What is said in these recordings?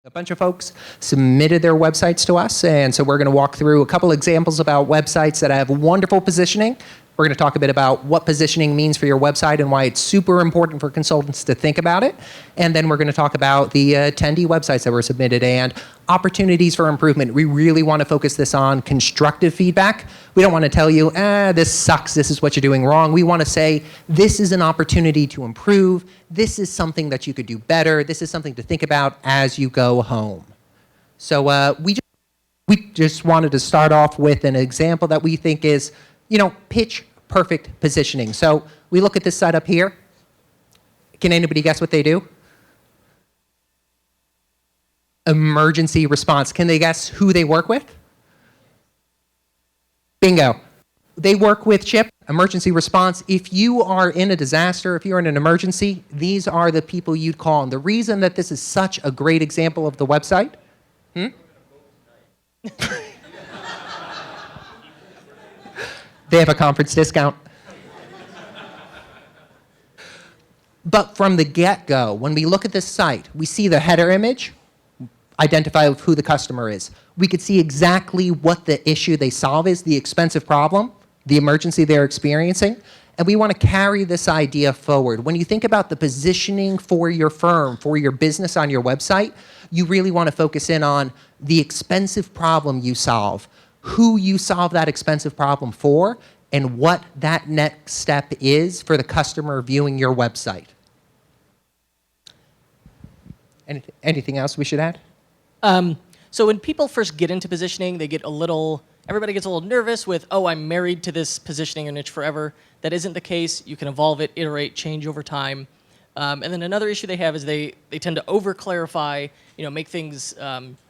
A bunch of folks submitted their websites to us, and so we're going to walk through a couple examples about websites that have wonderful positioning. We're going to talk a bit about what positioning means for your website and why it's super important for consultants to think about it. And then we're going to talk about the attendee websites that were submitted and opportunities for improvement. We really want to focus this on constructive feedback. We don't want to tell you, this sucks, this is what you're doing wrong. We want to say, this is an opportunity to improve. This is something that you could do better. This is something to think about as you go home. So we just wanted to start off with an example that we think is, pitch perfect positioning. So we look at this site up here. Can anybody guess what they do? Emergency response. Can they guess who they work with? Bingo. They work with CHIP, emergency response. If you are in a disaster, if you're in an emergency, these are the people you'd call. And the reason that this is such a great example of the website, they have a conference discount. But from the get-go, when we look at this site, we see the header image, identify who the customer is. We could see exactly what the issue they solve is, the expensive problem, the emergency they're experiencing, and we want to carry this idea forward. When you think about the positioning for your firm, for your business on your website, you really want to focus in on the expensive problem you solve, who you solve that expensive problem for, and what that next step is for the customer viewing your website. Anything else we should add? So when people first get into positioning, everybody gets a little nervous with, I'm married to this positioning or niche forever. That isn't the case. You can evolve it, iterate, change over time. And then another issue they have is they tend to over-clarify, make things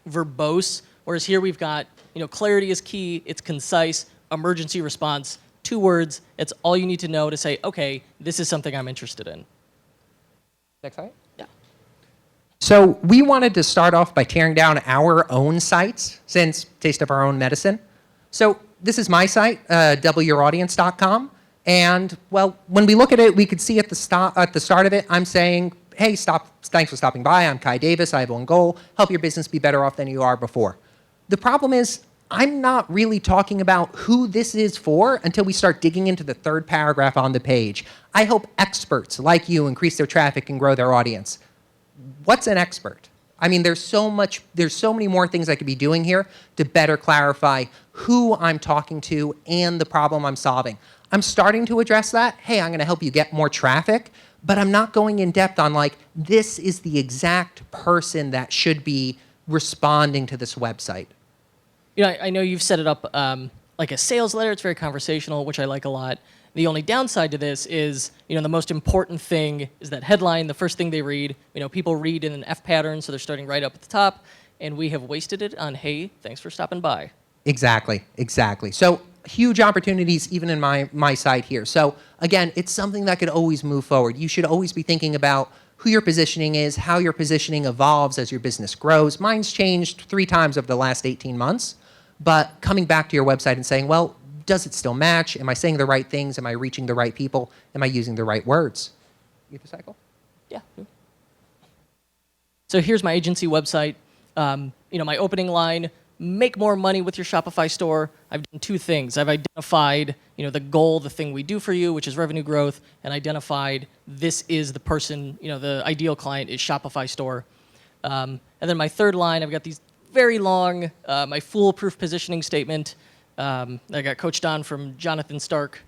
verbose, whereas here we've got, clarity is key, it's concise, emergency response, 2 words, it's all you need to know to say, okay, this is something I'm interested in. Next slide. Yeah. So we wanted to start off by tearing down our own sites, since taste of our own medicine. So this is my site, doubleyouraudience.com. And, well, when we look at it, we could see at the start of it, I'm saying, hey, thanks for stopping by. I'm Kai Davis. I have one goal, help your business be better off than you are before. The problem is, I'm not really talking about who this is for until we start digging into the 3rd paragraph on the page. I help experts like you increase their traffic and grow their audience. What's an expert? I mean, there's so many more things I could be doing here to better clarify who I'm talking to and the problem I'm solving. I'm starting to address that. Hey, I'm going to help you get more traffic, but I'm not going in depth on this is the exact person that should be responding to this website. I know you've set it up like a sales letter. It's very conversational, which I like a lot. The only downside to this is, the most important thing is that headline, the first thing they read. People read in an F pattern, so they're starting right up at the top, and we have wasted it on, hey, thanks for stopping by. Exactly. So huge opportunities even in my site here. So again, it's something that could always move forward. You should always be thinking about who your positioning is, how your positioning evolves as your business grows. Mine's changed 3 times over the last 18 months. But coming back to your website and saying, well, does it still match? Am I saying the right things? Am I reaching the right people? Am I using the right words? You have a cycle? Yeah. So here's my agency website. My opening line, make more money with your Shopify store. I've done 2 things. I've identified, the goal, the thing we do for you, which is revenue growth, and identified this is the person, the ideal client is Shopify store. And then my 3rd line, I've got these very long, my foolproof positioning statement I got coached on from Jonathan Stark.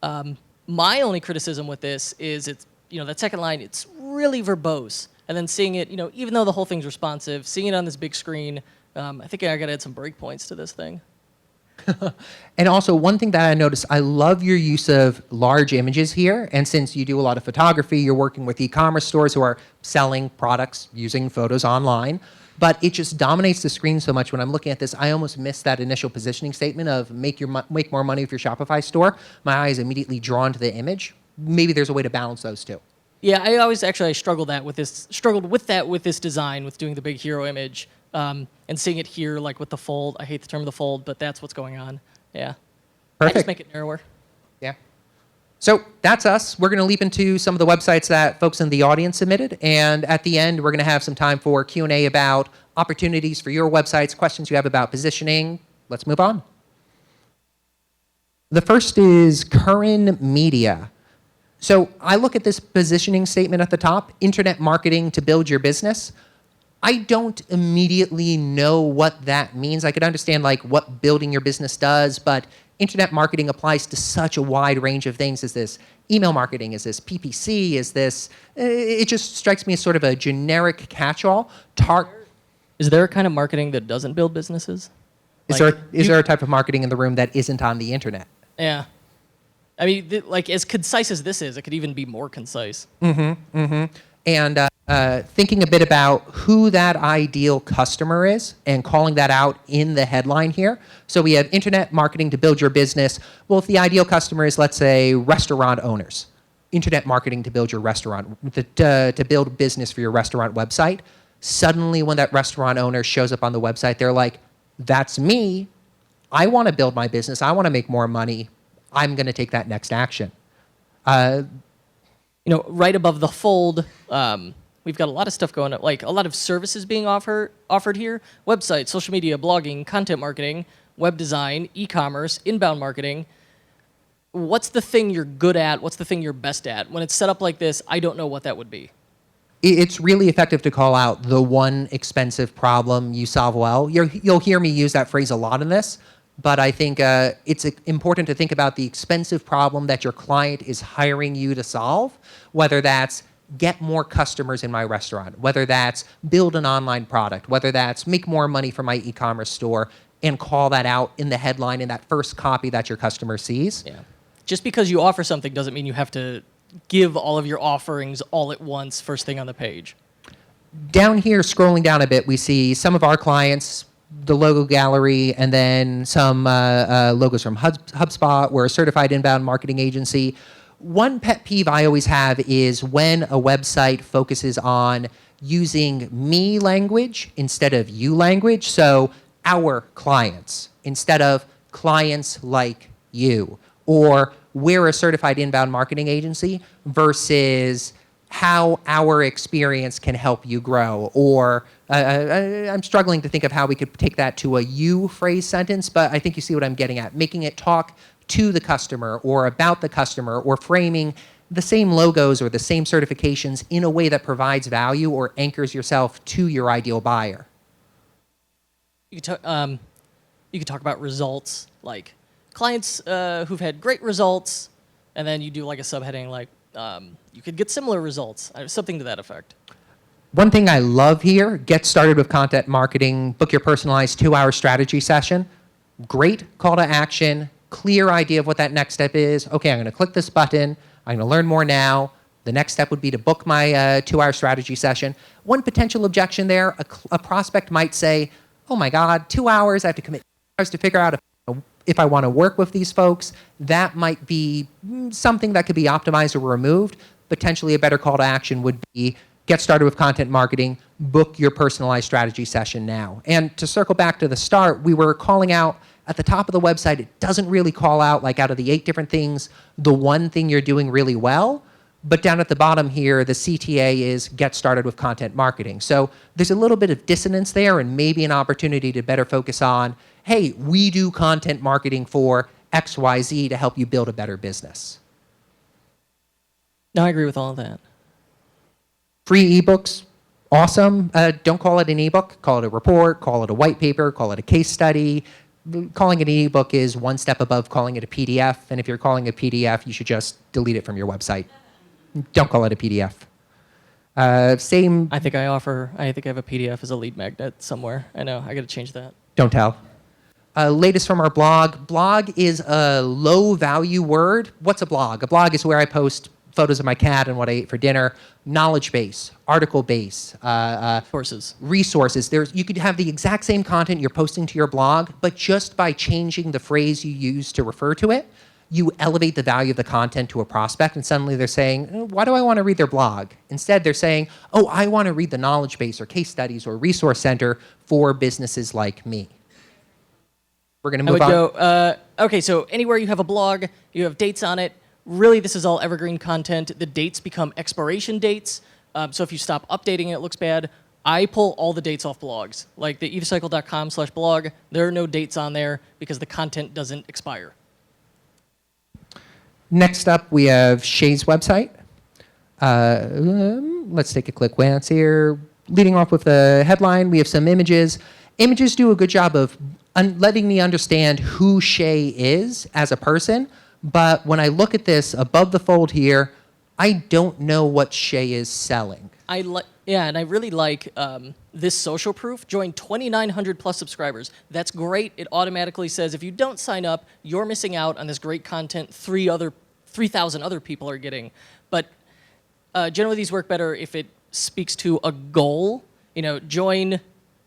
My only criticism with this is it's, that second line, it's really verbose. And then seeing it, even though the whole thing's responsive, seeing it on this big screen, I think I got to add some breakpoints to this thing. And also, one thing that I noticed, I love your use of large images here. And since you do a lot of photography, you're working with e-commerce stores who are selling products using photos online. But it just dominates the screen so much. When I'm looking at this, I almost miss that initial positioning statement of make more money with your Shopify store. My eye is immediately drawn to the image. Maybe there's a way to balance those 2. Yeah, I struggled with this design, with doing the big hero image, and seeing it here with the fold. I hate the term the fold, but that's what's going on. Yeah. Perfect. I just make it narrower. Yeah. So that's us. We're going to leap into some of the websites that folks in the audience submitted, and at the end, we're going to have some time for Q&A about opportunities for your websites, questions you have about positioning. Let's move on. The first is Curran Media. So I look at this positioning statement at the top, internet marketing to build your business. I don't immediately know what that means. I could understand like what building your business does, but internet marketing applies to such a wide range of things. Is this email marketing? Is this PPC? Is this, it just strikes me as sort of a generic catch-all. Is there a kind of marketing that doesn't build businesses? Is there a type of marketing in the room that isn't on the internet? Yeah. I mean, like as concise as this is, it could even be more concise. And thinking a bit about who that ideal customer is and calling that out in the headline here. So we have internet marketing to build your business. Well, if the ideal customer is, let's say, restaurant owners, internet marketing to build your restaurant, to build business for your restaurant website, suddenly when that restaurant owner shows up on the website, they're like, that's me. I want to build my business. I want to make more money. I'm going to take that next action. Right above the fold, we've got a lot of stuff going on, like a lot of services being offered here. Websites, social media, blogging, content marketing, web design, e-commerce, inbound marketing. What's the thing you're good at? What's the thing you're best at? When it's set up like this, I don't know what that would be. It's really effective to call out the one expensive problem you solve well. You'll hear me use that phrase a lot in this, but I think it's important to think about the expensive problem that your client is hiring you to solve, whether that's get more customers in my restaurant, whether that's build an online product, whether that's make more money for my e-commerce store, and call that out in the headline in that first copy that your customer sees. Yeah. Just because you offer something doesn't mean you have to give all of your offerings all at once first thing on the page. Down here, scrolling down a bit, we see some of our clients, the logo gallery, and then some logos from HubSpot. We're a certified inbound marketing agency. One pet peeve I always have is when a website focuses on using me language instead of you language. So our clients instead of clients like you, or we're a certified inbound marketing agency versus how our experience can help you grow. Or I'm struggling to think of how we could take that to a you phrase sentence, but I think you see what I'm getting at. Making it talk to the customer or about the customer, or framing the same logos or the same certifications in a way that provides value or anchors yourself to your ideal buyer. You could talk about results, like clients who've had great results, and then you do like a subheading like, you could get similar results, something to that effect. One thing I love here, get started with content marketing, book your personalized 2-hour strategy session. Great call to action, clear idea of what that next step is. Okay, I'm going to click this button. I'm going to learn more now. The next step would be to book my 2-hour strategy session. One potential objection there, a prospect might say, oh my God, 2 hours, I have to commit 2 hours to figure out if I want to work with these folks. That might be something that could be optimized or removed. Potentially a better call to action would be get started with content marketing, book your personalized strategy session now. And to circle back to the start, we were calling out at the top of the website, it doesn't really call out, like out of the 8 different things, the one thing you're doing really well. But down at the bottom here, the CTA is get started with content marketing. So there's a little bit of dissonance there, and maybe an opportunity to better focus on, hey, we do content marketing for XYZ to help you build a better business. No, I agree with all of that. Free ebooks, awesome. Don't call it an ebook. Call it a report, call it a white paper, call it a case study. Calling it an ebook is one step above calling it a PDF. And if you're calling it a PDF, you should just delete it from your website. Don't call it a PDF. Same. I think I have a PDF as a lead magnet somewhere. I know, I got to change that. Don't tell. Latest from our blog. Blog is a low value word. What's a blog? A blog is where I post photos of my cat and what I ate for dinner. Knowledge base, article base, resources. You could have the exact same content you're posting to your blog, but just by changing the phrase you use to refer to it, you elevate the value of the content to a prospect, and suddenly they're saying, why do I want to read their blog? Instead, they're saying, oh, I want to read the knowledge base or case studies or resource center for businesses like me. We're going to move on. Okay, so anywhere you have a blog, you have dates on it, really, this is all evergreen content. The dates become expiration dates. So if you stop updating it, it looks bad. I pull all the dates off blogs. Like the evacycle.com/blog, there are no dates on there because the content doesn't expire. Next up, we have Shay's website. Let's take a quick glance here. Leading off with the headline, we have some images. Images do a good job of letting me understand who Shay is as a person, but when I look at this above the fold here, I don't know what Shay is selling. And I really like this social proof. Join 2,900 plus subscribers. That's great. It automatically says if you don't sign up, you're missing out on this great content 3,000 other people are getting. But generally these work better if it speaks to a goal. Join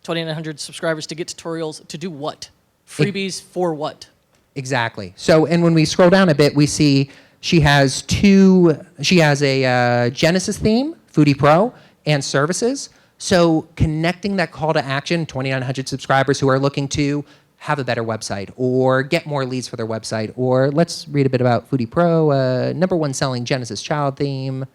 2,900 subscribers to get tutorials to do what? Freebies for what? Exactly. So, and when we scroll down a bit, we see she has a Genesis theme, Foodie Pro, and services. So connecting that call to action, 2,900 subscribers who are looking to have a better website or get more leads for their website, or let's read a bit about Foodie Pro, #1 selling Genesis child theme.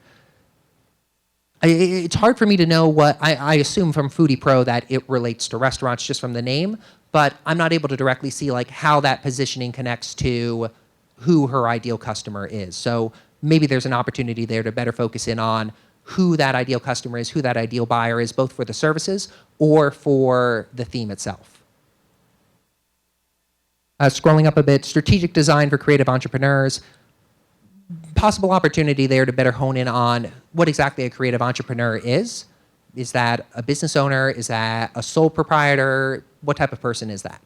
It's hard for me to know what, I assume from Foodie Pro that it relates to restaurants just from the name, but I'm not able to directly see like how that positioning connects to who her ideal customer is. So maybe there's an opportunity there to better focus in on who that ideal customer is, who that ideal buyer is, both for the services or for the theme itself. Scrolling up a bit, strategic design for creative entrepreneurs. Possible opportunity there to better hone in on what exactly a creative entrepreneur is. Is that a business owner? Is that a sole proprietor? What type of person is that?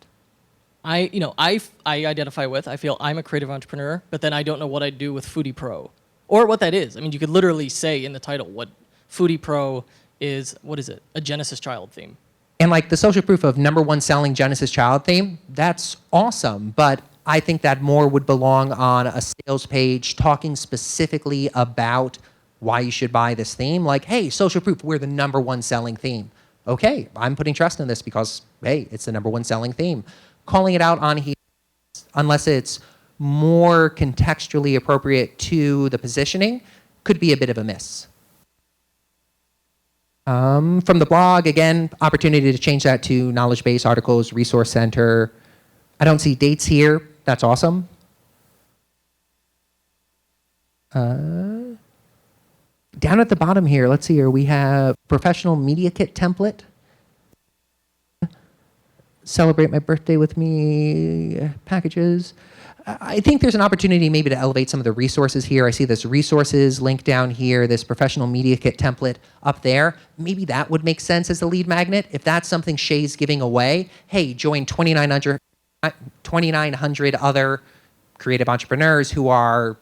I identify with, I feel I'm a creative entrepreneur, but then I don't know what I do with Foodie Pro or what that is. I mean, you could literally say in the title what Foodie Pro is, what is it? A Genesis child theme. And like the social proof of #1 selling Genesis child theme, that's awesome. But I think that more would belong on a sales page talking specifically about why you should buy this theme. Like, hey, social proof, we're the #1 selling theme. Okay, I'm putting trust in this because, hey, it's the #1 selling theme. Calling it out on here, unless it's more contextually appropriate to the positioning, could be a bit of a miss. From the blog, again, opportunity to change that to knowledge base, articles, resource center. I don't see dates here. That's awesome. Down at the bottom here, let's see here, we have professional media kit template. Celebrate my birthday with me, packages. I think there's an opportunity maybe to elevate some of the resources here. I see this resources link down here, this professional media kit template up there. Maybe that would make sense as a lead magnet. If that's something Shay's giving away, hey, join 2,900 other creative entrepreneurs who are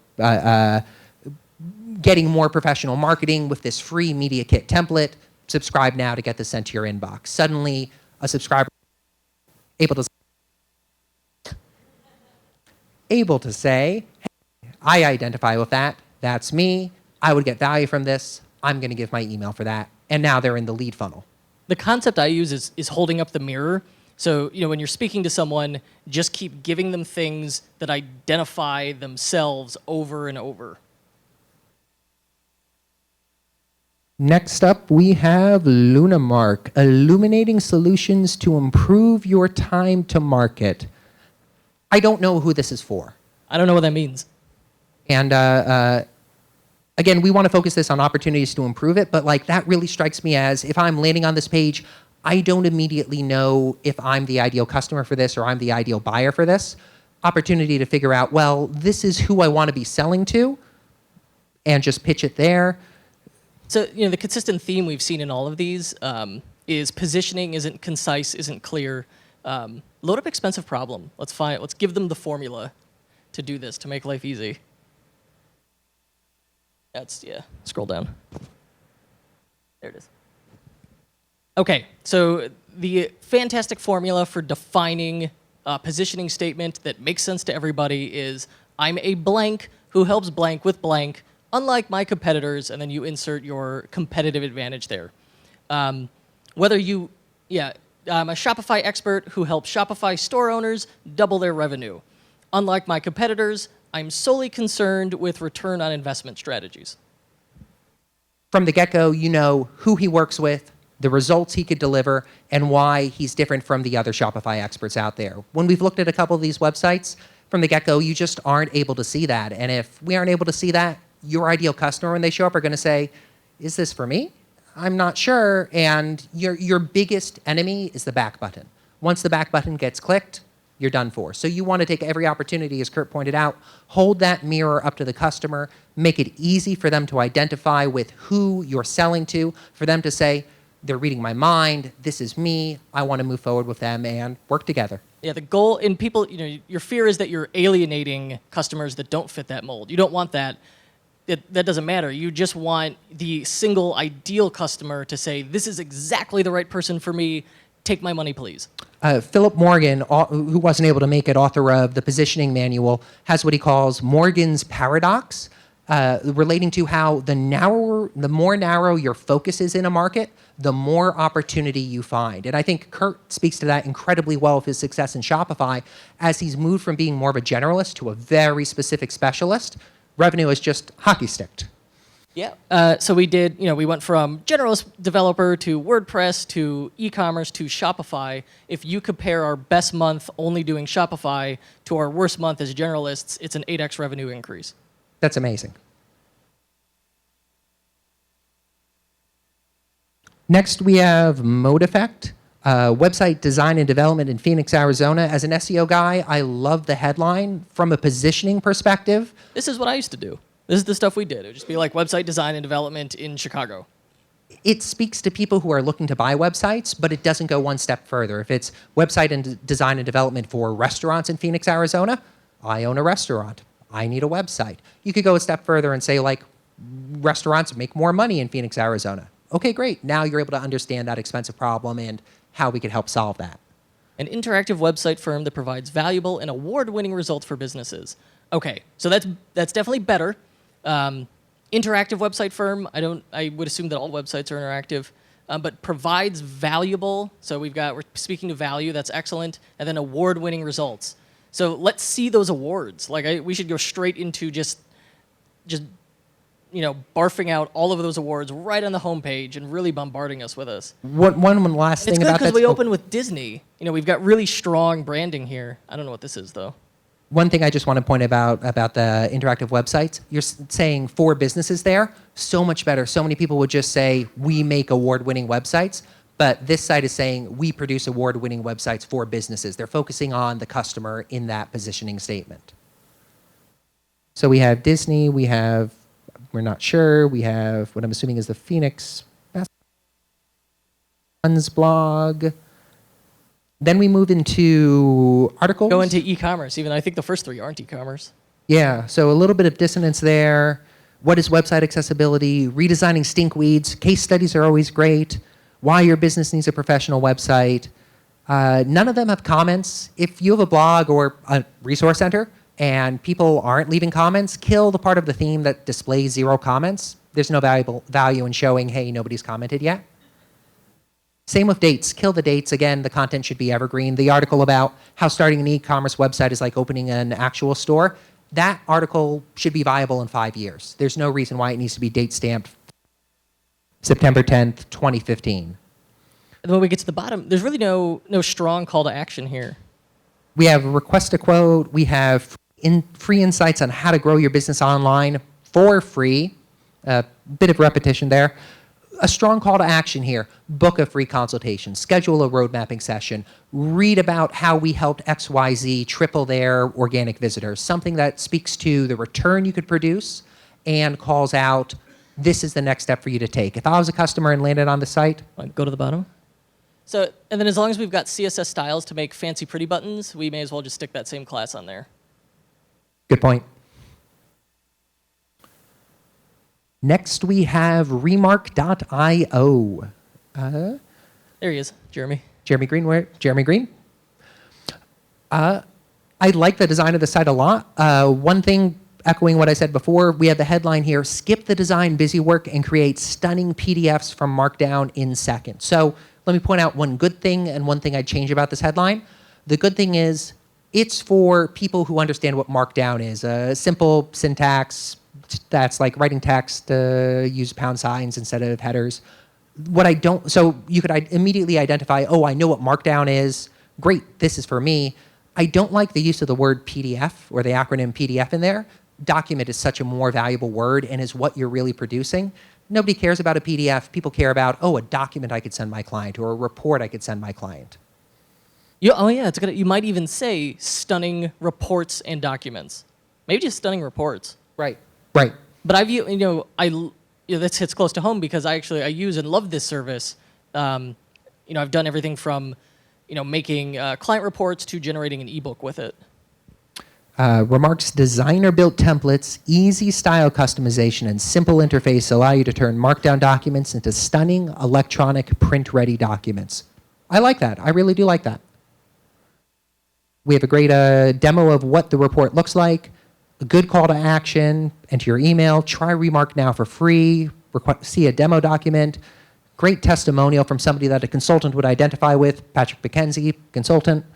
getting more professional marketing with this free media kit template. Subscribe now to get this sent to your inbox. Suddenly, a subscriber able to say, hey, I identify with that. That's me. I would get value from this. I'm going to give my email for that. And now they're in the lead funnel. The concept I use is holding up the mirror. So, when you're speaking to someone, just keep giving them things that identify themselves over and over. Next up, we have Lunamark, illuminating solutions to improve your time to market. I don't know who this is for. I don't know what that means. And again, we want to focus this on opportunities to improve it, but like that really strikes me as if I'm landing on this page, I don't immediately know if I'm the ideal customer for this or I'm the ideal buyer for this. Opportunity to figure out, well, this is who I want to be selling to and just pitch it there. So, the consistent theme we've seen in all of these is positioning isn't concise, isn't clear. Load up expensive problem. Let's give them the formula to do this, to make life easy. Scroll down. There it is. Okay, so the fantastic formula for defining a positioning statement that makes sense to everybody is, I'm a blank who helps blank with blank, unlike my competitors, and then you insert your competitive advantage there. I'm a Shopify expert who helps Shopify store owners double their revenue. Unlike my competitors, I'm solely concerned with return on investment strategies. From the get-go, you know who he works with, the results he could deliver, and why he's different from the other Shopify experts out there. When we've looked at a couple of these websites, from the get-go, you just aren't able to see that. And if we aren't able to see that, your ideal customer, when they show up, are going to say, is this for me? I'm not sure. And your biggest enemy is the back button. Once the back button gets clicked, you're done for. So you want to take every opportunity, as Kurt pointed out, hold that mirror up to the customer, make it easy for them to identify with who you're selling to, for them to say, they're reading my mind, this is me, I want to move forward with them and work together. Yeah, the goal in people, your fear is that you're alienating customers that don't fit that mold. You don't want that. That doesn't matter. You just want the single ideal customer to say, this is exactly the right person for me, take my money, please. Philip Morgan, who wasn't able to make it, author of the Positioning Manual, has what he calls Morgan's Paradox, relating to how the more narrow your focus is in a market, the more opportunity you find. And I think Kurt speaks to that incredibly well with his success in Shopify, as he's moved from being more of a generalist to a very specific specialist. Revenue is just hockey sticked. Yeah. So we did, we went from generalist developer to WordPress to e-commerce to Shopify. If you compare our best month only doing Shopify to our worst month as generalists, it's an 8x revenue increase. That's amazing. Next, we have ModeEffect, website design and development in Phoenix, Arizona. As an SEO guy, I love the headline. From a positioning perspective, this is what I used to do. This is the stuff we did. It would just be like website design and development in Chicago. It speaks to people who are looking to buy websites, but it doesn't go one step further. If it's website and design and development for restaurants in Phoenix, Arizona, I own a restaurant. I need a website. You could go a step further and say, like, restaurants make more money in Phoenix, Arizona. Okay, great. Now you're able to understand that expensive problem and how we could help solve that. An interactive website firm that provides valuable and award-winning results for businesses. Okay, so that's definitely better. Interactive website firm, I would assume that all websites are interactive, but provides valuable, so we're speaking to value, that's excellent, and then award-winning results. So let's see those awards. We should go straight into just barfing out all of those awards right on the homepage and really bombarding us with us. One last thing about that. It's good because we open with Disney. We've got really strong branding here. I don't know what this is, though. One thing I just want to point about the interactive websites, you're saying for businesses there, so much better. So many people would just say, we make award-winning websites, but this site is saying, we produce award-winning websites for businesses. They're focusing on the customer in that positioning statement. So we have Disney, we're not sure, we have what I'm assuming is the Phoenix Suns blog. Then we move into articles. Go into e-commerce. Even I think the first three aren't e-commerce. Yeah, so a little bit of dissonance there. What is website accessibility? Redesigning stinkweeds. Case studies are always great. Why your business needs a professional website. None of them have comments. If you have a blog or a resource center and people aren't leaving comments, kill the part of the theme that displays 0 comments. There's no value in showing, hey, nobody's commented yet. Same with dates. Kill the dates. Again, the content should be evergreen. The article about how starting an e-commerce website is like opening an actual store, that article should be viable in 5 years. There's no reason why it needs to be date stamped September 10th, 2015. And when we get to the bottom, there's really no strong call to action here. We have request a quote. We have free insights on how to grow your business online for free. A bit of repetition there. A strong call to action here. Book a free consultation. Schedule a road mapping session. Read about how we helped XYZ triple their organic visitors. Something that speaks to the return you could produce and calls out, this is the next step for you to take. If I was a customer and landed on the site. Go to the bottom. So, and then as long as we've got CSS styles to make fancy pretty buttons, we may as well just stick that same class on there. Good point. Next, we have Remark.io. There he is, Jeremy. Jeremy Green, where? Jeremy Green? I like the design of the site a lot. One thing, echoing what I said before, we have the headline here, skip the design busy work and create stunning PDFs from Markdown in seconds. So let me point out one good thing and one thing I'd change about this headline. The good thing is It's for people who understand what Markdown is. A simple syntax that's like writing text, use pound signs instead of headers. So you could immediately identify, oh, I know what Markdown is. Great, this is for me. I don't like the use of the word PDF or the acronym PDF in there. Document is such a more valuable word and is what you're really producing. Nobody cares about a PDF. People care about, oh, a document I could send my client or a report I could send my client. Oh yeah, it's good. You might even say stunning reports and documents. Maybe just stunning reports. Right. Right. But this hits close to home because I use and love this service. I've done everything from, making client reports to generating an ebook with it. Remark's designer-built templates, easy style customization, and simple interface allow you to turn Markdown documents into stunning electronic print-ready documents. I like that. I really do like that. We have a great demo of what the report looks like, a good call to action, enter your email, try Remark now for free, see a demo document, great testimonial from somebody that a consultant would identify with, Patrick McKenzie, consultant.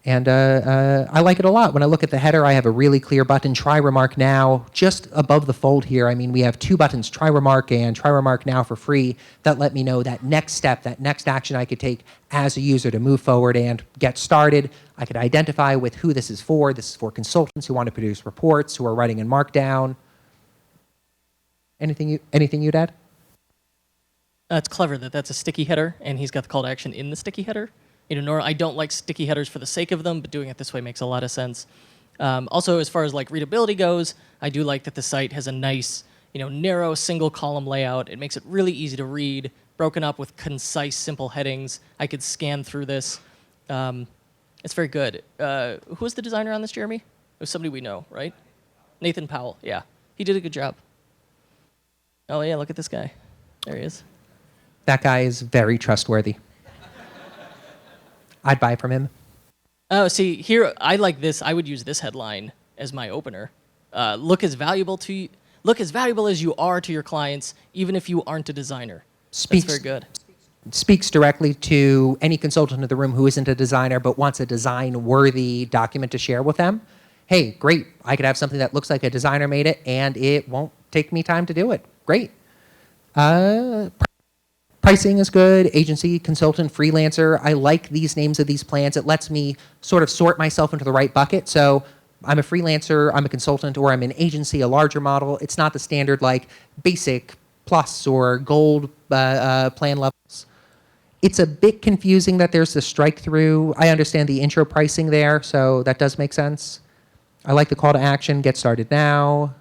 And I like it a lot. When I look at the header, I have a really clear button, Try Remark Now. Just above the fold here, we have two buttons, Try Remark and Try Remark Now for free, that let me know that next step, that next action I could take as a user to move forward and get started. I could identify with who this is for. This is for consultants who want to produce reports, who are writing in Markdown. Anything you'd add? It's clever that that's a sticky header, and he's got the call to action in the sticky header. I don't like sticky headers for the sake of them, but doing it this way makes a lot of sense. Also, as far as like readability goes, I do like that the site has a nice, narrow single column layout. It makes it really easy to read, broken up with concise, simple headings. I could scan through this. It's very good. Who was the designer on this, Jeremy? It was somebody we know, right? Nathan Powell, yeah. He did a good job. Oh yeah, look at this guy. There he is. That guy is very trustworthy. I'd buy from him. Oh, see, here, I like this. I would use this headline as my opener. Look as valuable as you are to your clients, even if you aren't a designer. That's very good. Speaks directly to any consultant in the room who isn't a designer but wants a design-worthy document to share with them. Hey, great. I could have something that looks like a designer made it, and it won't take me time to do it. Great. Pricing is good, agency, consultant, freelancer. I like these names of these plans. It lets me sort of sort myself into the right bucket. So I'm a freelancer, I'm a consultant, or I'm an agency, a larger model. It's not the standard like basic, plus, or gold plan levels. It's a bit confusing that there's the strike through. I understand the intro pricing there, so that does make sense. I like the call to action, get started now.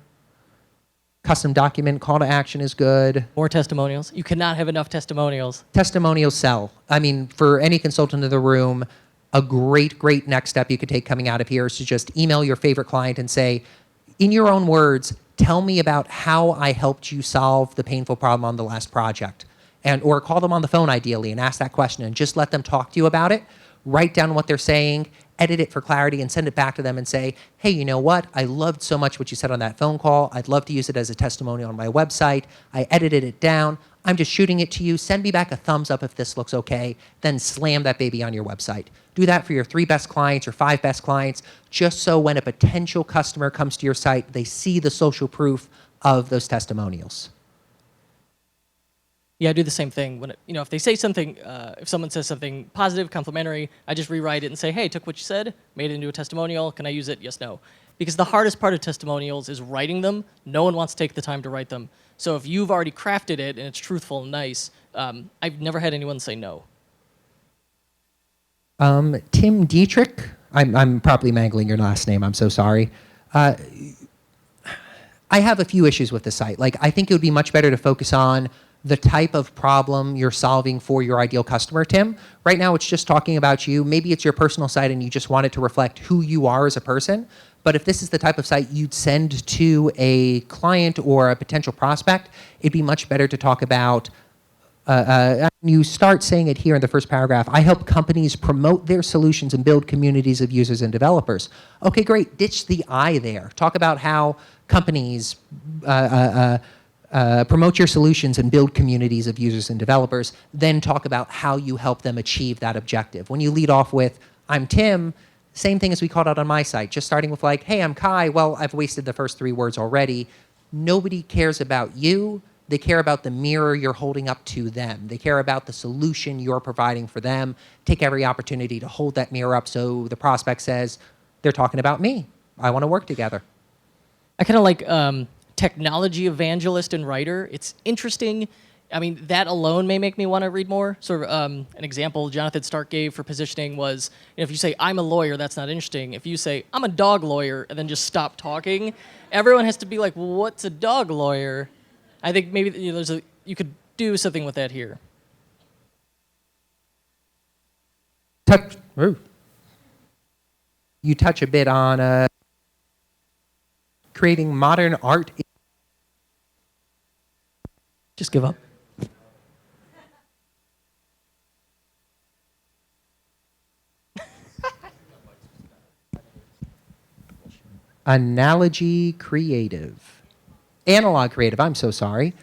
Custom document, call to action is good. More testimonials. You cannot have enough testimonials. Testimonials sell. For any consultant in the room, a great next step you could take coming out of here is to just email your favorite client and say, in your own words, tell me about how I helped you solve the painful problem on the last project. Or call them on the phone ideally and ask that question and just let them talk to you about it. Write down what they're saying, edit it for clarity, and send it back to them and say, hey, you know what? I loved so much what you said on that phone call. I'd love to use it as a testimonial on my website. I edited it down. I'm just shooting it to you. Send me back a thumbs up if this looks okay. Then slam that baby on your website. Do that for your 3 best clients or 5 best clients, just so when a potential customer comes to your site, they see the social proof of those testimonials. Yeah, I do the same thing. When if they say something, if someone says something positive, complimentary, I just rewrite it and say, hey, took what you said, made it into a testimonial. Can I use it? Yes, no. Because the hardest part of testimonials is writing them. No one wants to take the time to write them. So if you've already crafted it and it's truthful and nice, I've never had anyone say no. Tim Dietrich, I'm probably mangling your last name. I'm so sorry. I have a few issues with the site. I think it would be much better to focus on the type of problem you're solving for your ideal customer, Tim. Right now, it's just talking about you. Maybe it's your personal site and you just want it to reflect who you are as a person. But if this is the type of site you'd send to a client or a potential prospect, it'd be much better to talk about, you start saying it here in the first paragraph, I help companies promote their solutions and build communities of users and developers. Okay, great. Ditch the I there. Talk about how companies promote your solutions and build communities of users and developers, then talk about how you help them achieve that objective. When you lead off with, I'm Tim, same thing as we called out on my site, just starting with like, hey, I'm Kai. Well, I've wasted the first 3 words already. Nobody cares about you. They care about the mirror you're holding up to them. They care about the solution you're providing for them. Take every opportunity to hold that mirror up so the prospect says, they're talking about me. I want to work together. I kind of like technology evangelist and writer. It's interesting. I mean, that alone may make me want to read more. Sort of an example Jonathan Stark gave for positioning was, if you say, I'm a lawyer, that's not interesting. If you say, I'm a dog lawyer, and then just stop talking, everyone has to be like, well, what's a dog lawyer? I think maybe you could do something with that here. You touch a bit on creating modern art. Just give up. Analogy creative. Analog creative, I'm so sorry.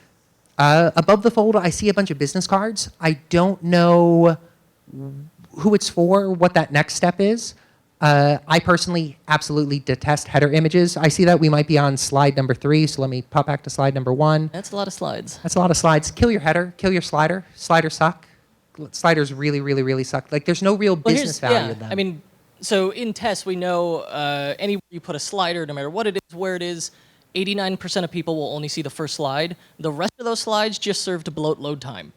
Above the fold, I see a bunch of business cards. I don't know who it's for, what that next step is. I personally absolutely detest header images. I see that we might be on slide number 3, so let me pop back to slide number 1. That's a lot of slides. That's a lot of slides. Kill your header, kill your slider. Sliders suck. Sliders really, really, really suck. Like, there's no real business value in them. I mean, so in tests, we know anywhere you put a slider, no matter what it is, where it is, 89% of people will only see the first slide. The rest of those slides just serve to bloat load time.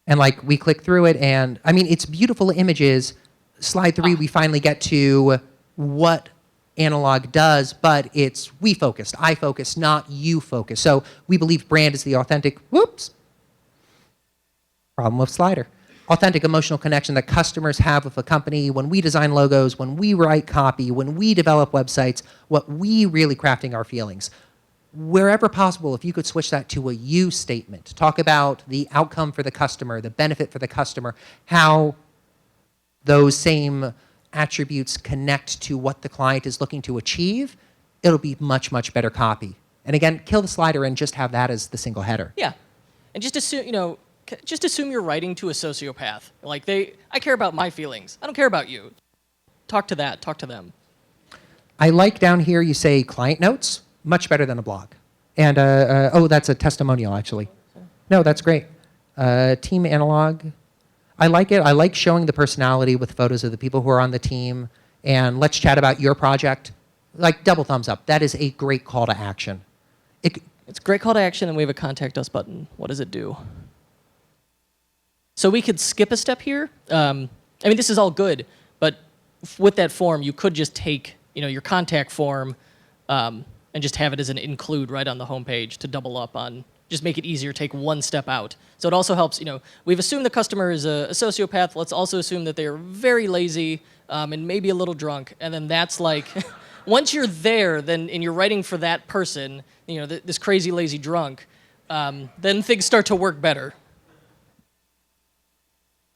And like, we click through it, and I mean, it's beautiful images. Slide 3, we finally get to what analog does, but it's we focused, I focused, not you focused. So we believe brand is the authentic, problem with slider. Authentic emotional connection that customers have with a company. When we design logos, when we write copy, when we develop websites, what we really crafting our feelings. Wherever possible, if you could switch that to a you statement, talk about the outcome for the customer, the benefit for the customer, how those same attributes connect to what the client is looking to achieve, it'll be much, much better copy. And again, kill the slider and just have that as the single header. Yeah. And just assume you're writing to a sociopath. Like, I care about my feelings. I don't care about you. Talk to them. I like down here you say client notes, much better than a blog. And, that's a testimonial, actually. No, that's great. Team analog. I like it. I like showing the personality with photos of the people who are on the team. And let's chat about your project. Like, double thumbs up. That is a great call to action. It's a great call to action, and we have a contact us button. What does it do? So we could skip a step here. I mean, this is all good, but with that form, you could just take your contact form and just have it as an include right on the homepage to double up on. Just make it easier, take one step out. So it also helps, we've assumed the customer is a sociopath. Let's also assume that they are very lazy and maybe a little drunk. And then that's like, once you're there, and you're writing for that person, this crazy lazy drunk, then things start to work better.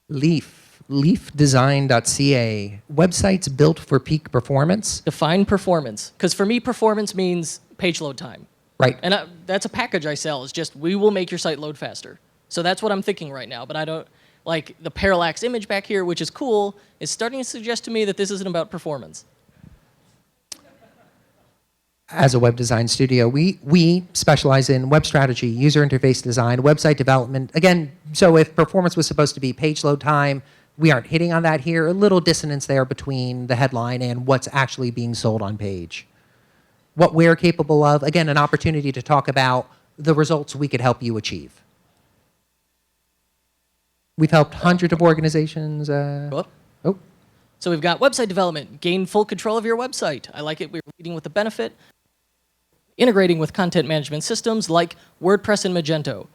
leafdesign.ca, websites built for peak performance. Define performance, because for me, performance means page load time. Right. And that's a package I sell. It's just, we will make your site load faster. So that's what I'm thinking right now. But I don't, like the parallax image back here, which is cool, is starting to suggest to me that this isn't about performance. As a web design studio, we specialize in web strategy, user interface design, website development. Again, so if performance was supposed to be page load time, we aren't hitting on that here. A little dissonance there between the headline and what's actually being sold on page. What we're capable of, again, an opportunity to talk about the results we could help you achieve. We've helped hundreds of organizations. So we've got website development, gain full control of your website. I like it. We're leading with the benefit. Integrating with content management systems like WordPress and Magento.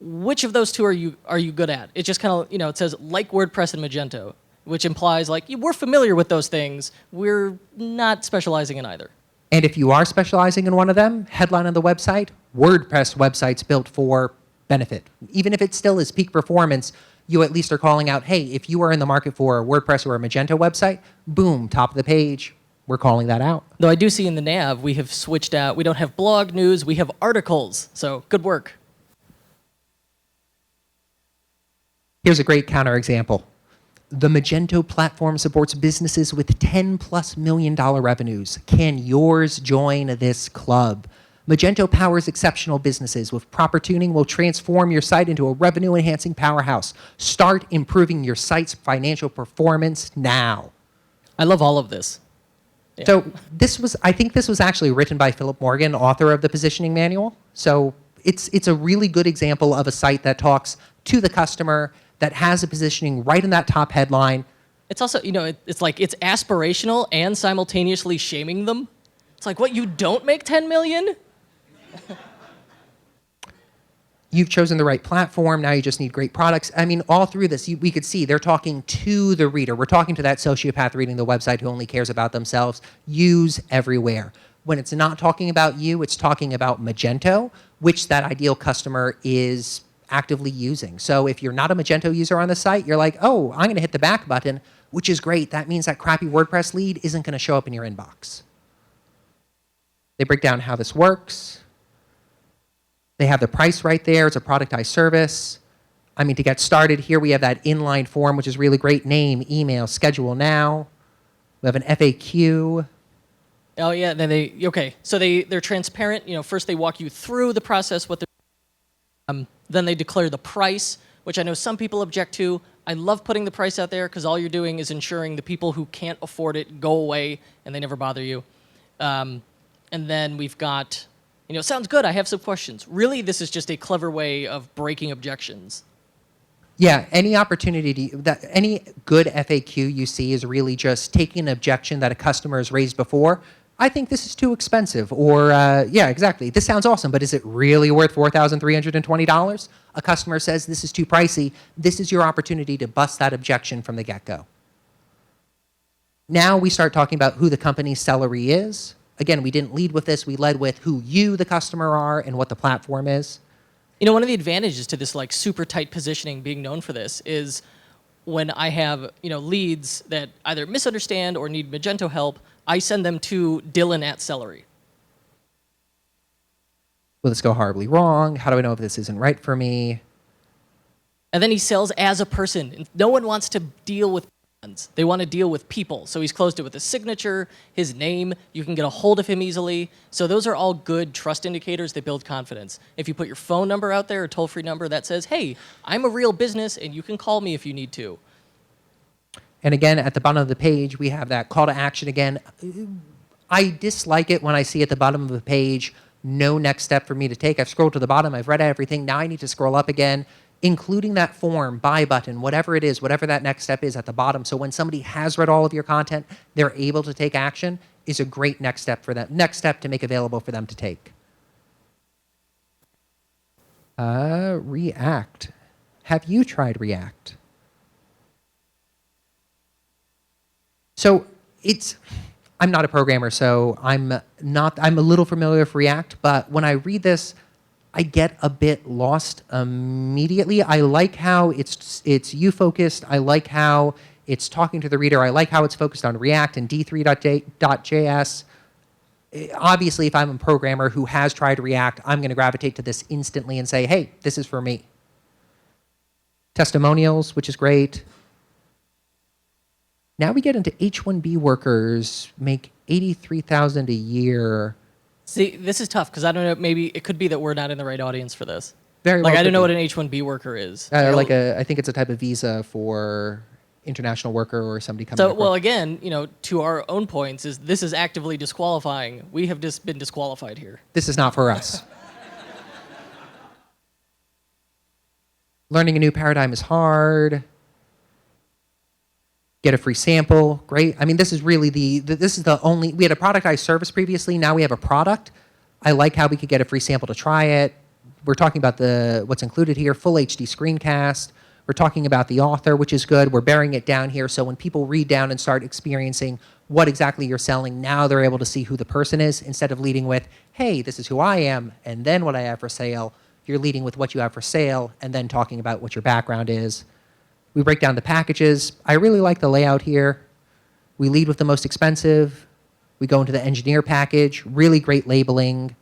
Which of those two are you good at? It just kind of, it says like WordPress and Magento, which implies like we're familiar with those things. We're not specializing in either. And if you are specializing in one of them, headline on the website, WordPress websites built for benefit. Even if it still is peak performance, you at least are calling out, hey, if you are in the market for a WordPress or a Magento website, boom, top of the page, we're calling that out. Though I do see in the nav, we have switched out, we don't have blog news, we have articles. So good work. Here's a great counterexample. The Magento platform supports businesses with $10+ million revenues. Can yours join this club? Magento powers exceptional businesses. With proper tuning, will transform your site into a revenue-enhancing powerhouse. Start improving your site's financial performance now. I love all of this. Yeah. So I think this was actually written by Philip Morgan, author of the positioning manual. So it's a really good example of a site that talks to the customer, that has a positioning right in that top headline. It's also, it's like it's aspirational and simultaneously shaming them. It's like, what, you don't make 10 million? You've chosen the right platform. Now you just need great products. I mean, all through this, we could see they're talking to the reader. We're talking to that sociopath reading the website who only cares about themselves. Use everywhere. When it's not talking about you, it's talking about Magento, which that ideal customer is actively using. So if you're not a Magento user on the site, you're like, oh, I'm going to hit the back button, which is great. That means that crappy WordPress lead isn't going to show up in your inbox. They break down how this works. They have the price right there. It's a productized service. I mean, to get started here, we have that inline form, which is really great. Name, email, schedule now. We have an FAQ. Oh yeah, then so they're transparent. First they walk you through the process, what they're then they declare the price, which I know some people object to. I love putting the price out there because all you're doing is ensuring the people who can't afford it go away and they never bother you. And then we've got, sounds good, I have some questions. Really, this is just a clever way of breaking objections. Yeah, any opportunity any good FAQ you see is really just taking an objection that a customer has raised before. I think this is too expensive, or yeah, exactly. This sounds awesome, but is it really worth $4,320? A customer says this is too pricey. This is your opportunity to bust that objection from the get-go. Now we start talking about who the company's salary is. Again, we didn't lead with this. We led with who you, the customer, are and what the platform is. One of the advantages to this like super tight positioning, being known for this, is when I have leads that either misunderstand or need Magento help, I send them to Dylan at Celery. Will this go horribly wrong? How do I know if this isn't right for me? And then he sells as a person. No one wants to deal with brands. They want to deal with people. So he's closed it with his signature, his name. You can get a hold of him easily. So those are all good trust indicators that build confidence. If you put your phone number out there, a toll-free number that says, hey, I'm a real business and you can call me if you need to. And again, at the bottom of the page, we have that call to action again. I dislike it when I see at the bottom of the page, no next step for me to take. I've scrolled to the bottom, I've read everything, now I need to scroll up again, including that form, buy button, whatever it is, whatever that next step is at the bottom. So when somebody has read all of your content, they're able to take action, is a great next step for them, next step to make available for them to take. React. Have you tried React? So I'm not a programmer, so I'm a little familiar with React, but when I read this, I get a bit lost immediately. I like how it's you-focused. I like how it's talking to the reader. I like how it's focused on React and D3.js. Obviously, if I'm a programmer who has tried React, I'm going to gravitate to this instantly and say, hey, this is for me. Testimonials, which is great. Now we get into H-1B workers make $83,000 a year. See, this is tough because I don't know. Maybe it could be that we're not in the right audience for this. Very well. I don't know what an H-1B worker is. I think it's a type of visa for international worker or somebody coming. So, well, again, to our own points, this is actively disqualifying. We have just been disqualified here. This is not for us. Learning a new paradigm is hard. Get a free sample, great. I mean, this is really this is the only, we had a productized service previously, now we have a product. I like how we could get a free sample to try it. We're talking about what's included here, full HD screencast. We're talking about the author, which is good. We're bearing it down here, so when people read down and start experiencing what exactly you're selling, now they're able to see who the person is, instead of leading with, hey, this is who I am, and then what I have for sale. You're leading with what you have for sale, and then talking about what your background is. We break down the packages. I really like the layout here. We lead with the most expensive. We go into the engineer package. Really great labeling.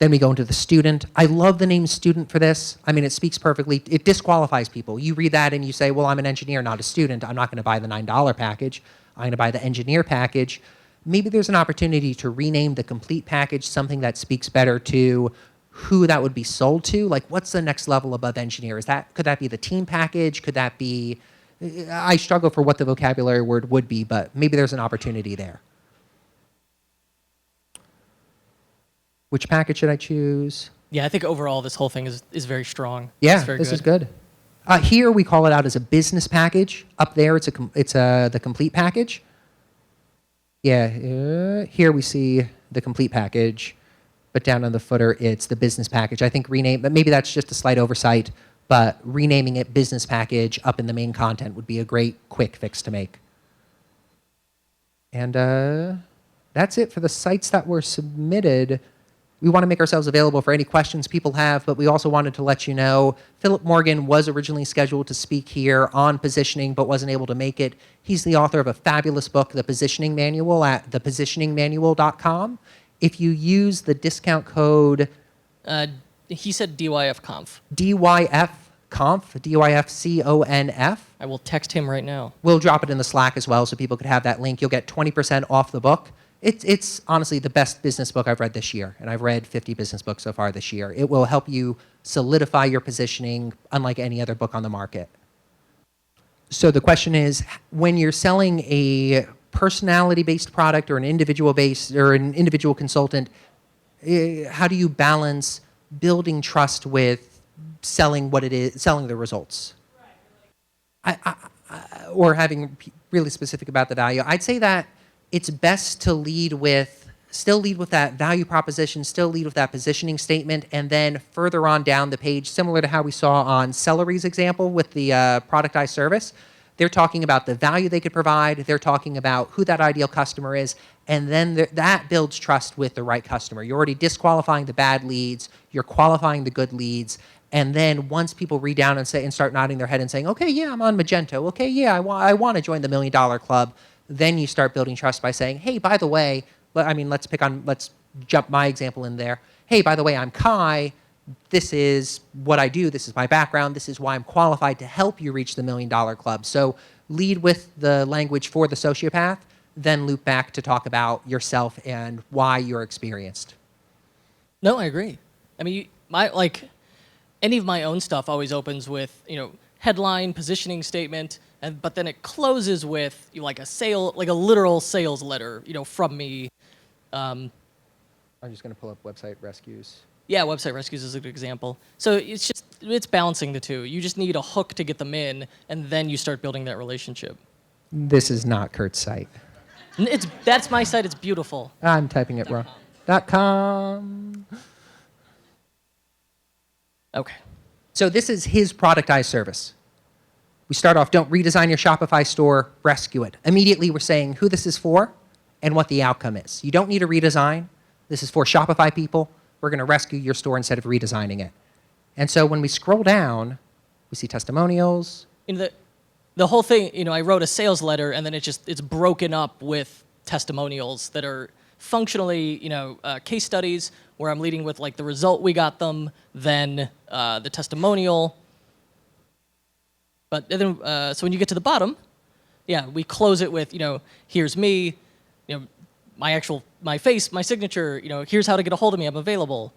Then we go into the student. I love the name student for this. I mean, it speaks perfectly. It disqualifies people. You read that and you say, well, I'm an engineer, not a student. I'm not going to buy the $9 package. I'm going to buy the engineer package. Maybe there's an opportunity to rename the complete package something that speaks better to who that would be sold to. Like, what's the next level above engineer? Could that be the team package? Could that be, I struggle for what the vocabulary word would be, but maybe there's an opportunity there. Which package should I choose? Yeah, I think overall this whole thing is very strong. Yeah, it's very this is good. Here we call it out as a business package. Up there, it's the complete package. Yeah, here we see the complete package, but down on the footer, it's the business package. I think but maybe that's just a slight oversight, but renaming it business package up in the main content would be a great quick fix to make. And that's it for the sites that were submitted. We want to make ourselves available for any questions people have, but we also wanted to let you know Philip Morgan was originally scheduled to speak here on positioning, but wasn't able to make it. He's the author of a fabulous book, The Positioning Manual, at thepositioningmanual.com. If you use the discount code... he said DYFConf. DYFConf, DYFCONF. I will text him right now. We'll drop it in the Slack as well so people could have that link. You'll get 20% off the book. It's honestly the best business book I've read this year, and I've read 50 business books so far this year. It will help you solidify your positioning unlike any other book on the market. So the question is, when you're selling a personality-based product or an individual-based or an individual consultant, how do you balance building trust with selling what it is, selling the results? Or having really specific about the value? I'd say that it's best to still lead with that value proposition, still lead with that positioning statement, and then further on down the page, similar to how we saw on Celery's example with the productized service, they're talking about the value they could provide, they're talking about who that ideal customer is, and then that builds trust with the right customer. You're already disqualifying the bad leads, you're qualifying the good leads, and then once people read down and start nodding their head and saying, okay, yeah, I'm on Magento, okay, yeah, I want to join the $1 Million Club, then you start building trust by saying, hey, by the way, let's jump my example in there. Hey, by the way, I'm Kai. This is what I do. This is my background. This is why I'm qualified to help you reach the $1 Million Club. So lead with the language for the sociopath, then loop back to talk about yourself and why you're experienced. No, I agree. I mean, any of my own stuff always opens with, headline, positioning statement, but then it closes with a literal sales letter, from me. I'm just going to pull up website rescues. Yeah, website rescues is a good example. So it's balancing the two. You just need a hook to get them in, and then you start building that relationship. This is not Kurt's site. That's my site. It's beautiful. I'm typing it wrong. .com. Okay. So this is his productized service. We start off, don't redesign your Shopify store, rescue it. Immediately we're saying who this is for and what the outcome is. You don't need a redesign. This is for Shopify people. We're going to rescue your store instead of redesigning it. And so when we scroll down, we see testimonials. In the whole thing, I wrote a sales letter, and then it's broken up with testimonials that are functionally, case studies where I'm leading with the result we got them, then the testimonial. But then, so when you get to the bottom, we close it with, here's me, my face, my signature, here's how to get a hold of me, I'm available.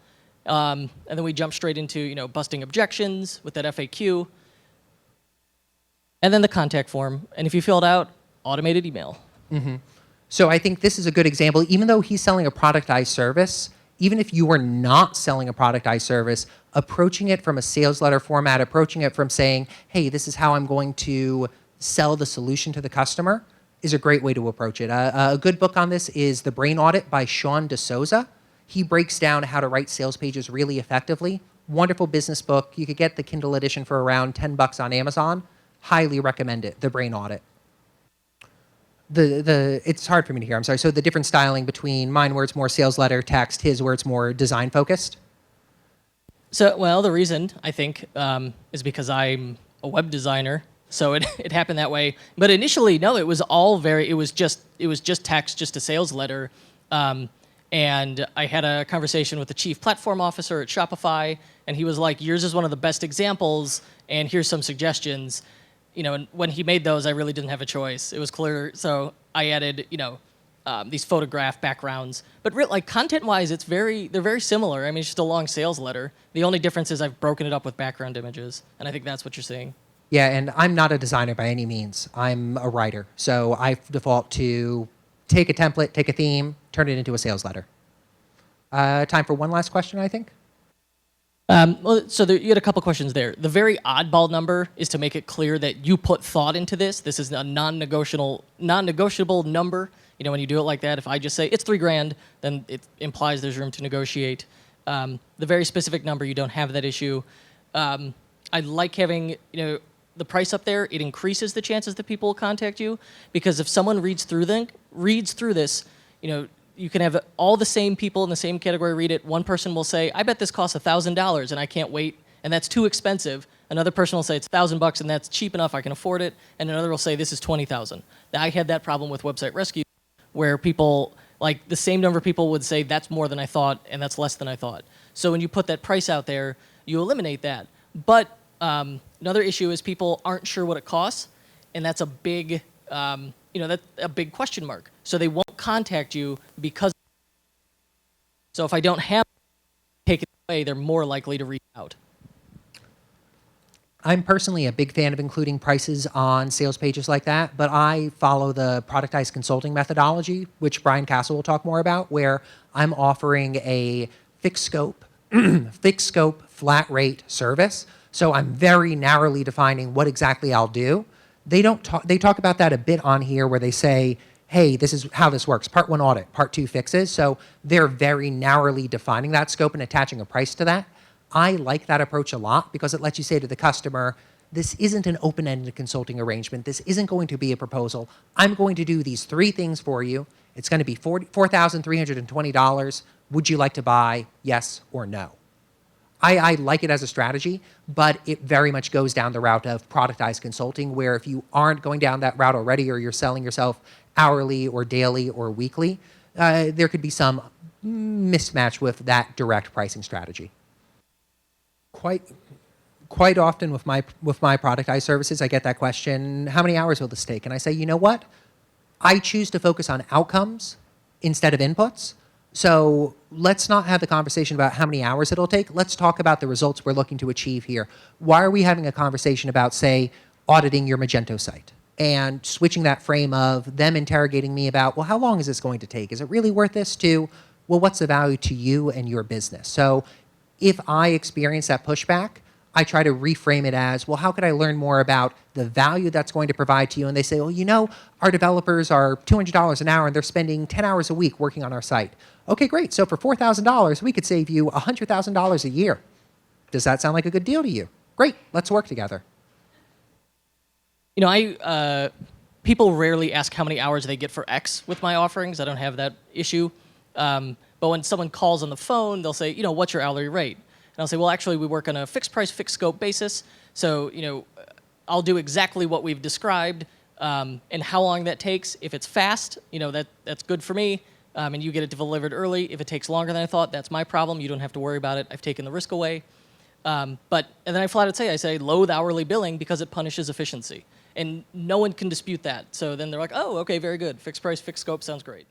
And then we jump straight into, busting objections with that FAQ. And then the contact form. And if you fill it out, automated email. Mm-hmm. So I think this is a good example. Even though he's selling a productized service, even if you were not selling a productized service, approaching it from a sales letter format, approaching it from saying, hey, this is how I'm going to sell the solution to the customer, is a great way to approach it. A good book on this is The Brain Audit by Sean DeSouza. He breaks down how to write sales pages really effectively. Wonderful business book. You could get the Kindle edition for around $10 on Amazon. Highly recommend it, The Brain Audit. It's hard for me to hear, I'm sorry. So the different styling between mine where it's more sales letter, text, his where it's more design focused? So, well, the reason, I think, is because I'm a web designer. So it happened that way. But initially, no, it was just text, just a sales letter. And And I had a conversation with the chief platform officer at Shopify, and he was like, yours is one of the best examples, and here's some suggestions. And when he made those, I really didn't have a choice. It was clear, so I added, these photograph backgrounds. But content-wise, they're very similar. I mean, it's just a long sales letter. The only difference is I've broken it up with background images, and I think that's what you're seeing. Yeah, and I'm not a designer by any means. I'm a writer. So I default to take a template, take a theme, turn it into a sales letter. Time for one last question, I think. You had a couple questions there. The very oddball number is to make it clear that you put thought into this. This is a non-negotiable number. When you do it like that, if I just say it's $3,000, then it implies there's room to negotiate. The very specific number, you don't have that issue. I like having the price up there. It increases the chances that people will contact you, because if someone reads through this, you can have all the same people in the same category read it. One person will say, I bet this costs $1,000 and I can't wait, and that's too expensive. Another person will say it's $1,000 and that's cheap enough, I can afford it. And another will say this is $20,000. I had that problem with Website Rescue, where people, the same number of people would say that's more than I thought and that's less than I thought. So when you put that price out there, you eliminate that. But another issue is people aren't sure what it costs, and that's a big, that's a big question mark. So they won't contact you because. So if I don't have it, take it away, they're more likely to reach out. I'm personally a big fan of including prices on sales pages like that, but I follow the productized consulting methodology, which Brian Castle will talk more about, where I'm offering a fixed scope, flat rate service. So I'm very narrowly defining what exactly I'll do. They talk about that a bit on here, where they say, hey, this is how this works. Part 1 audit, part 2 fixes. So they're very narrowly defining that scope and attaching a price to that. I like that approach a lot, because it lets you say to the customer, this isn't an open-ended consulting arrangement. This isn't going to be a proposal. I'm going to do these 3 things for you. It's going to be $4,320. Would you like to buy? Yes or no? I like it as a strategy, but it very much goes down the route of productized consulting, where if you aren't going down that route already, or you're selling yourself hourly or daily or weekly, there could be some mismatch with that direct pricing strategy. Quite often with my productized services, I get that question, how many hours will this take? And I say, you know what? I choose to focus on outcomes instead of inputs. So let's not have the conversation about how many hours it'll take. Let's talk about the results we're looking to achieve here. Why are we having a conversation about, say, auditing your Magento site, and switching that frame of them interrogating me about, well, how long is this going to take? Is it really worth this, to, well, what's the value to you and your business? So if I experience that pushback, I try to reframe it as, well, how could I learn more about the value that's going to provide to you? And they say, well, our developers are $200 an hour and they're spending 10 hours a week working on our site. Okay, great. So for $4,000, we could save you $100,000 a year. Does that sound like a good deal to you? Great, let's work together. People rarely ask how many hours they get for X with my offerings. I don't have that issue. But when someone calls on the phone, they'll say, what's your hourly rate? And I'll say, well, actually, we work on a fixed price, fixed scope basis. So, I'll do exactly what we've described, and how long that takes. If it's fast, that's good for me, and you get it delivered early. If it takes longer than I thought, that's my problem. You don't have to worry about it. I've taken the risk away. And then I flat out say, loathe hourly billing because it punishes efficiency. And no one can dispute that. So then they're like, oh, okay, very good. Fixed price, fixed scope sounds great.